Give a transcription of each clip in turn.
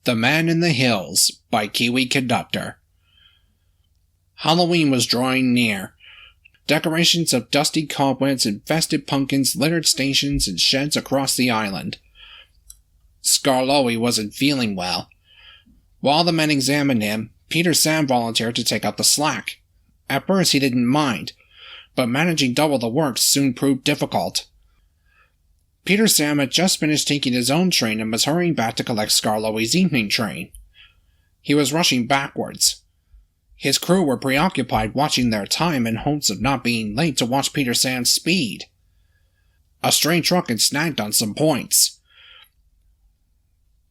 The Man in the Hills by Kiwi Conductor. Halloween was drawing near. Decorations of dusty cobwebs and festive pumpkins littered stations and sheds across the island. Skarloey wasn't feeling well. While the men examined him, Peter Sam volunteered to take up the slack. At first he didn't mind, but managing double the work soon proved difficult. Peter Sam had just finished taking his own train and was hurrying back to collect Skarloey's evening train. He was rushing backwards. His crew were preoccupied watching their time in hopes of not being late to watch Peter Sam's speed. A stray truck had snagged on some points.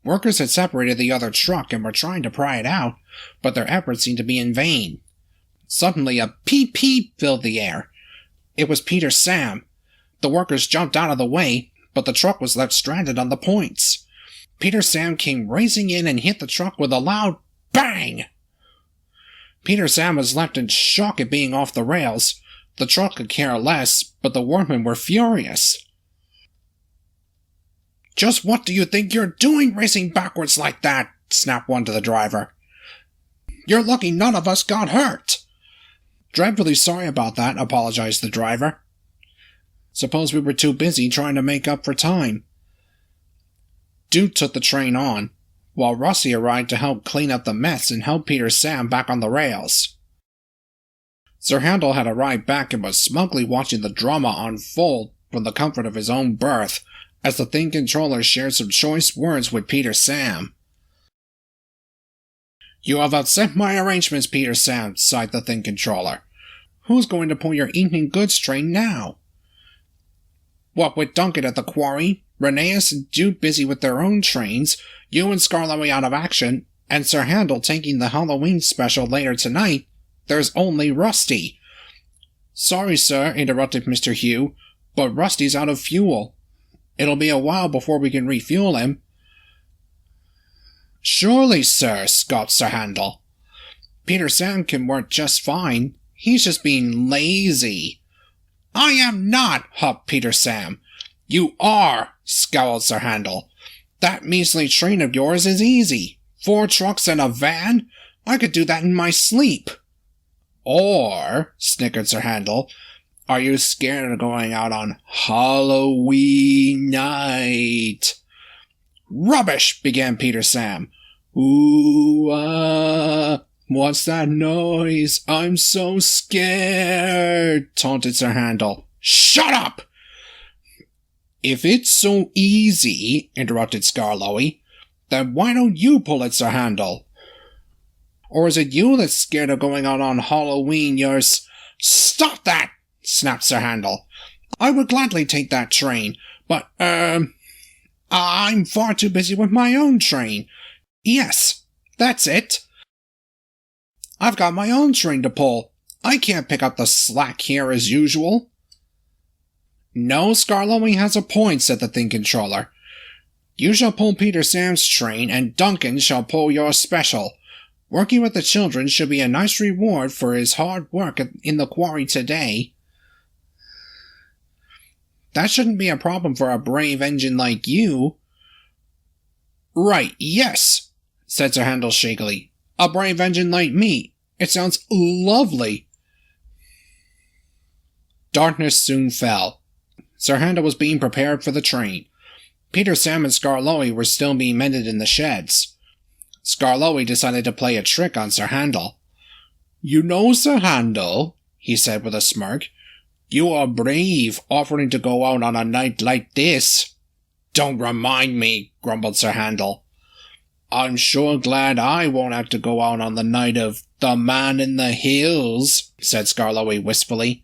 Workers had separated the other truck and were trying to pry it out, but their efforts seemed to be in vain. Suddenly a peep-peep filled the air. It was Peter Sam. The workers jumped out of the way, but the truck was left stranded on the points. Peter Sam came racing in and hit the truck with a loud bang! Peter Sam was left in shock at being off the rails. The truck could care less, but the workmen were furious. "Just what do you think you're doing racing backwards like that?" snapped one to the driver. "You're lucky none of us got hurt." "Dreadfully sorry about that," apologized the driver. "Suppose we were too busy trying to make up for time." Duke took the train on, while Rusty arrived to help clean up the mess and help Peter Sam back on the rails. Sir Handel had arrived back and was smugly watching the drama unfold from the comfort of his own berth as the Thing Controller shared some choice words with Peter Sam. "You have upset my arrangements, Peter Sam," sighed the Thing Controller. "Who's going to pull your evening goods train now?" "What with Duncan at the quarry, Rheneas and Duke busy with their own trains, you and Skarloey out of action, and Sir Handel taking the Halloween special later tonight, there's only Rusty." "Sorry, sir," interrupted Mr. Hugh, "but Rusty's out of fuel. It'll be a while before we can refuel him." "Surely, sir," scoffed Sir Handel. "Peter Sam can work just fine. He's just being lazy." "I am not," huffed Peter Sam. "You are," scowled Sir Handel. "That measly train of yours is easy. 4 trucks and a van? I could do that in my sleep." "Or," snickered Sir Handel, "are you scared of going out on Halloween night?" "Rubbish," began Peter Sam. "What's that noise? I'm so scared," taunted Sir Handel. "Shut up!" "If it's so easy," interrupted Skarloey, "then why don't you pull it, Sir Handel? Or is it you that's scared of going out on Halloween, "Stop that!" snapped Sir Handel. "I would gladly take that train, but, I'm far too busy with my own train. Yes, that's it. I've got my own train to pull. I can't pick up the slack here as usual." "No, Skarloey has a point," said the Thing Controller. "You shall pull Peter Sam's train, and Duncan shall pull your special. Working with the children should be a nice reward for his hard work in the quarry today." "That shouldn't be a problem for a brave engine like you." "Right, yes," said Sir Handel shakily. "A brave engine like me. It sounds lovely." Darkness soon fell. Sir Handel was being prepared for the train. Peter Sam and Skarloey were still being mended in the sheds. Skarloey decided to play a trick on Sir Handel. "You know, Sir Handel," he said with a smirk, "you are brave offering to go out on a night like this." "Don't remind me," grumbled Sir Handel. "I'm sure glad I won't have to go out on the night of The Man in the Hills," said Skarloey wistfully.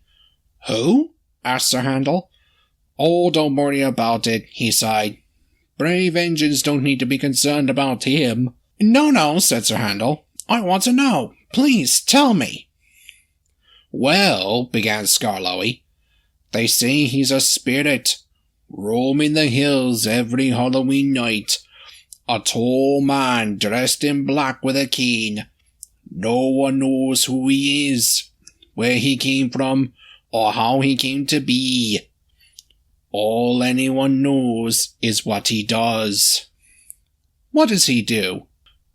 "Who?" asked Sir Handel. "Oh, don't worry about it," he sighed. "Brave engines don't need to be concerned about him." No, said Sir Handel. "I want to know. Please, tell me." "Well," began Skarloey, "they say he's a spirit, roaming the hills every Halloween night. A tall man dressed in black with a cane. No one knows who he is, where he came from, or how he came to be. All anyone knows is what he does." "What does he do?"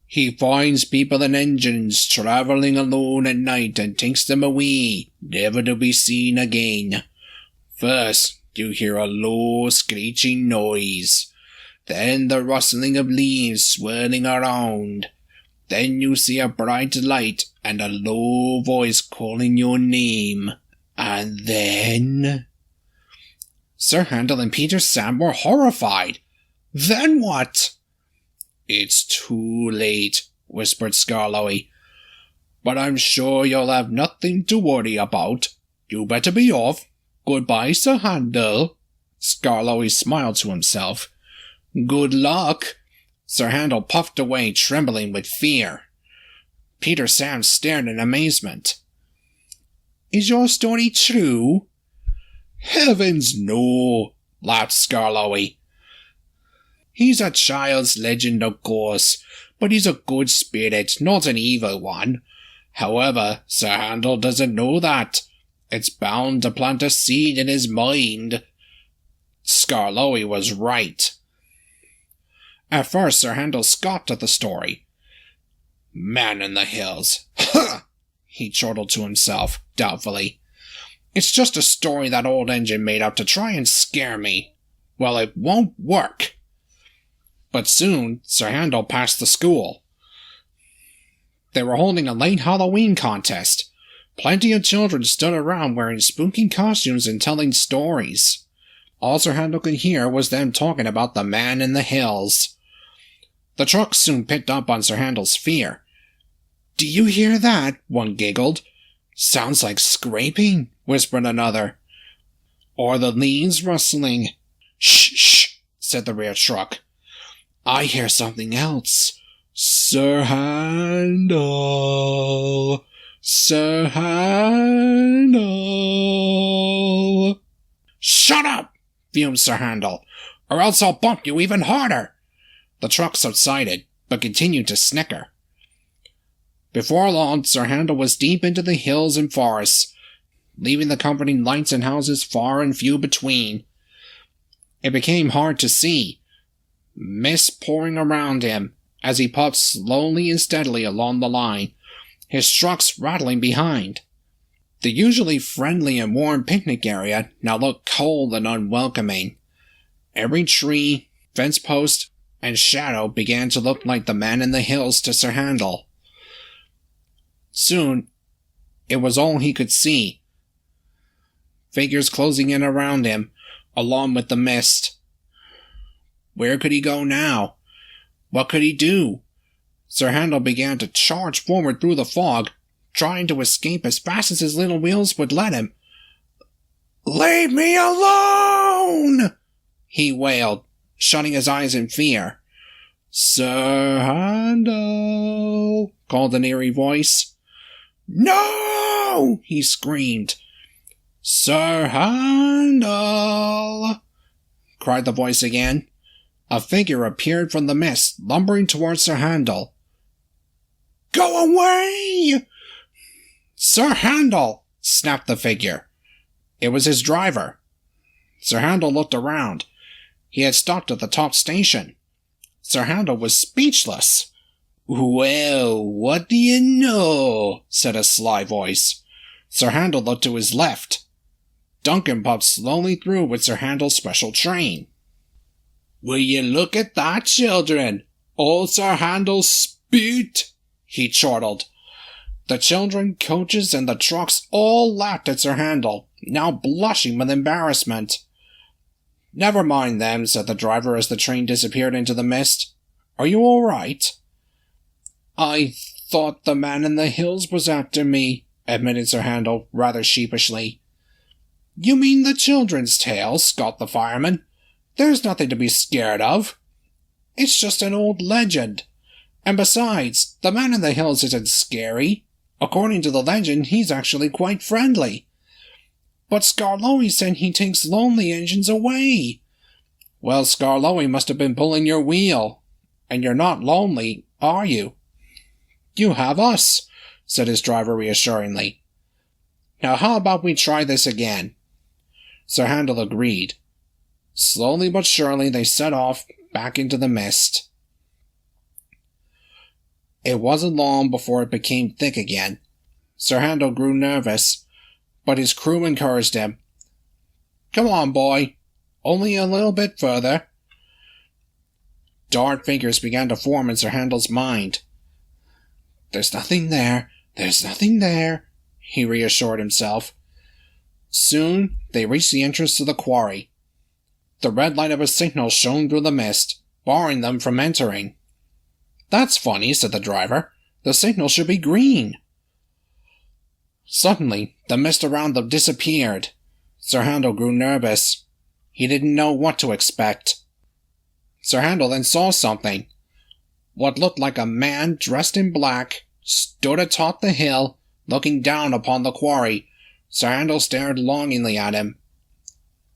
He finds people and engines travelling alone at night and takes them away, never to be seen again. First, you hear a low screeching noise, then the rustling of leaves swirling around. Then you see a bright light and a low voice calling your name. And then... Sir Handel and Peter Sam were horrified. Then what? It's too late, whispered Skarloey. But I'm sure you'll have nothing to worry about. You better be off. Goodbye, Sir Handel. Skarloey smiled to himself. Good luck. Sir Handel puffed away, trembling with fear. Peter Sam stared in amazement. Is your story true? Heavens, no, laughed Skarloey. He's a child's legend, of course, but he's a good spirit, not an evil one. However, Sir Handel doesn't know that. It's bound to plant a seed in his mind. Skarloey was right. At first, Sir Handel scoffed at the story. Man in the hills. Ha! He chortled to himself, doubtfully. It's just a story that old engine made up to try and scare me. Well, it won't work. But soon, Sir Handel passed the school. They were holding a late Halloween contest. Plenty of children stood around wearing spooky costumes and telling stories. All Sir Handel could hear was them talking about the man in the hills. The truck soon picked up on Sir Handel's fear. Do you hear that? One giggled. Sounds like scraping, whispered another. Or the leaves rustling. Shh, shh, said the rear truck. I hear something else. Sir Handel. Sir Handel. Shut up, fumed Sir Handel, or else I'll bump you even harder. The truck subsided, but continued to snicker. Before long, Sir Handel was deep into the hills and forests, leaving the comforting lights and houses far and few between. It became hard to see, mist pouring around him as he puffed slowly and steadily along the line, his trucks rattling behind. The usually friendly and warm picnic area now looked cold and unwelcoming. Every tree, fence post, and shadow began to look like the man in the hills to Sir Handel. Soon, it was all he could see. Figures closing in around him, along with the mist. Where could he go now? What could he do? Sir Handel began to charge forward through the fog, trying to escape as fast as his little wheels would let him. Leave me alone! He wailed, shutting his eyes in fear. Sir Handel, called an eerie voice. No! He screamed. Sir Handel, cried the voice again. A figure appeared from the mist, lumbering towards Sir Handel. Go away! Sir Handel, snapped the figure. It was his driver. Sir Handel looked around. He had stopped at the top station. Sir Handel was speechless. Well, what do you know? Said a sly voice. Sir Handel looked to his left. Duncan puffed slowly through with Sir Handel's special train. Will you look at that, children? Old Sir Handel's spit! He chortled. The children, coaches, and the trucks all laughed at Sir Handel, now blushing with embarrassment. Never mind them, said the driver as the train disappeared into the mist. Are you all right? I thought the man in the hills was after me, admitted Sir Handel, rather sheepishly. You mean the children's tale, scoffed the fireman. There's nothing to be scared of. It's just an old legend. And besides, the man in the hills isn't scary. According to the legend, he's actually quite friendly. But Skarloey said he takes lonely engines away. Well, Skarloey must have been pulling your wheel. And you're not lonely, are you? You have us, said his driver reassuringly. Now how about we try this again? Sir Handel agreed. Slowly but surely they set off back into the mist. It wasn't long before it became thick again. Sir Handel grew nervous, but his crew encouraged him. "Come on, boy. Only a little bit further." Dark figures began to form in Sir Handel's mind. "There's nothing there. There's nothing there," he reassured himself. Soon they reached the entrance to the quarry. The red light of a signal shone through the mist, barring them from entering. "That's funny," said the driver. "The signal should be green." Suddenly, the mist around them disappeared. Sir Handel grew nervous. He didn't know what to expect. Sir Handel then saw something. What looked like a man dressed in black stood atop the hill, looking down upon the quarry. Sir Handel stared longingly at him.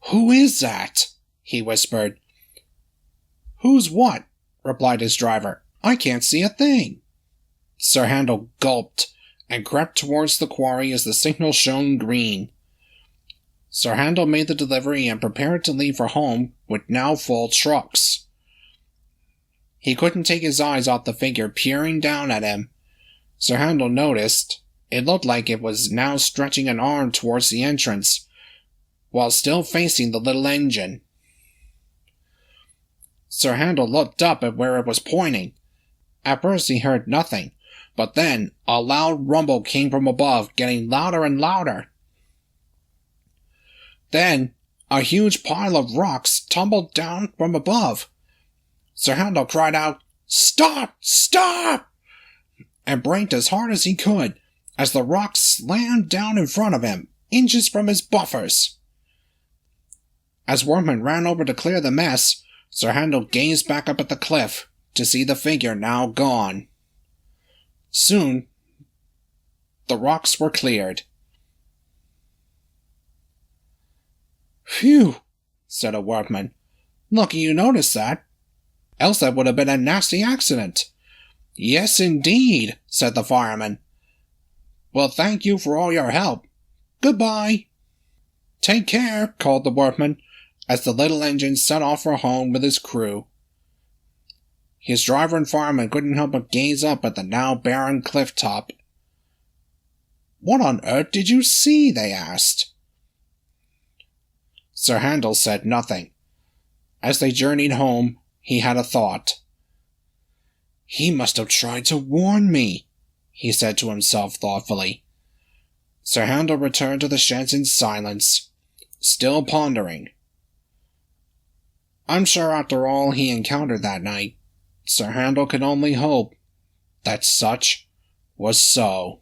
"Who is that?" he whispered. "Who's what?" replied his driver. "I can't see a thing." Sir Handel gulped and crept towards the quarry as the signal shone green. Sir Handel made the delivery and prepared to leave for home with now full trucks. He couldn't take his eyes off the figure peering down at him. Sir Handel noticed it looked like it was now stretching an arm towards the entrance, while still facing the little engine. Sir Handel looked up at where it was pointing. At first he heard nothing, but then a loud rumble came from above, getting louder and louder. Then a huge pile of rocks tumbled down from above. Sir Handel cried out, "Stop! Stop!" and braked as hard as he could as the rocks slammed down in front of him, inches from his buffers. As workmen ran over to clear the mess, Sir Handel gazed back up at the cliff to see the figure now gone. Soon, the rocks were cleared. "Phew," said a workman. "Lucky you noticed that. Else that would have been a nasty accident." "Yes, indeed," said the fireman. "Well, thank you for all your help. Goodbye." "Take care," called the workman, as the little engine set off for home with his crew. His driver and fireman couldn't help but gaze up at the now barren cliff top. "What on earth did you see?" they asked. Sir Handel said nothing. As they journeyed home, he had a thought. "He must have tried to warn me," he said to himself thoughtfully. Sir Handel returned to the sheds in silence, still pondering. I'm sure after all he encountered that night, Sir Handel could only hope that such was so.